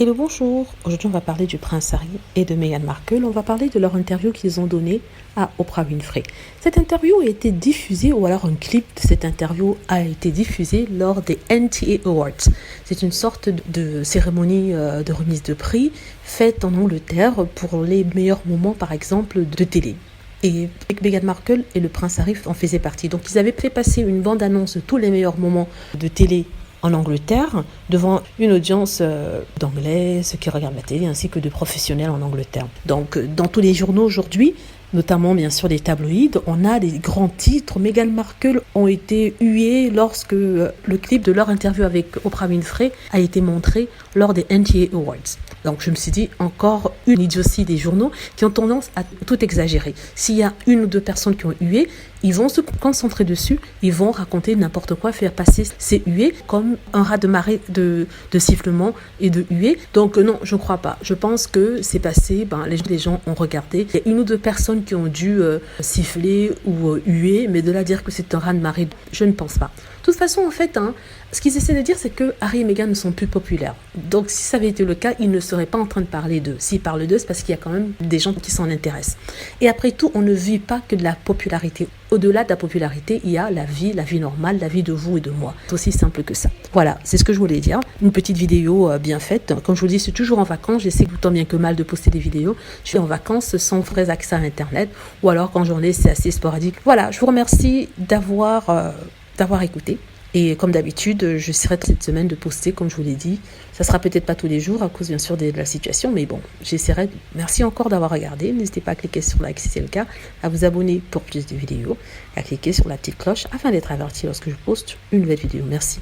Hello, bonjour. Aujourd'hui, on va parler du prince Harry et de Meghan Markle. On va parler de leur interview qu'ils ont donnée à Oprah Winfrey. Cette interview a été diffusée, ou alors un clip de cette interview a été diffusé lors des NTA Awards. C'est une sorte de cérémonie de remise de prix faite en Angleterre pour les meilleurs moments, par exemple, de télé. Et Meghan Markle et le prince Harry en faisaient partie. Donc, ils avaient fait passer une bande-annonce de tous les meilleurs moments de télé en Angleterre, devant une audience d'anglais, ceux qui regardent la télé, ainsi que de professionnels en Angleterre. Donc, dans tous les journaux aujourd'hui, notamment bien sûr des tabloïds, on a des grands titres. Meghan Markle ont été hués lorsque le clip de leur interview avec Oprah Winfrey a été montré lors des NTA Awards. Donc je me suis dit, encore une idiotie des journaux qui ont tendance à tout exagérer. S'il y a une ou deux personnes qui ont hué, ils vont se concentrer dessus, ils vont raconter n'importe quoi, faire passer ces huées comme un raz-de-marée de sifflements et de huées. Donc non, je ne crois pas. Je pense que c'est passé, les gens ont regardé. Il y a une ou deux personnes qui ont dû siffler ou huer, mais de là à dire que c'est un raz-de-marée, je ne pense pas. De toute façon, en fait, ce qu'ils essaient de dire, c'est que Harry et Meghan ne sont plus populaires. Donc, si ça avait été le cas, ils ne seraient pas en train de parler d'eux. S'ils parlent d'eux, c'est parce qu'il y a quand même des gens qui s'en intéressent. Et après tout, on ne vit pas que de la popularité. Au-delà de la popularité, il y a la vie normale, la vie de vous et de moi. C'est aussi simple que ça. Voilà, c'est ce que je voulais dire. Une petite vidéo bien faite. Comme je vous dis, je suis toujours en vacances. J'essaie tant bien que mal de poster des vidéos. Je suis en vacances sans vrai accès à Internet. Ou alors, quand j'en ai, c'est assez sporadique. Voilà, je vous remercie d'avoir écouté. Et comme d'habitude, j'essaierai cette semaine de poster, comme je vous l'ai dit. Ça sera peut-être pas tous les jours, à cause bien sûr de la situation, mais bon, j'essaierai. Merci encore d'avoir regardé. N'hésitez pas à cliquer sur like si c'est le cas, à vous abonner pour plus de vidéos, à cliquer sur la petite cloche afin d'être averti lorsque je poste une nouvelle vidéo. Merci.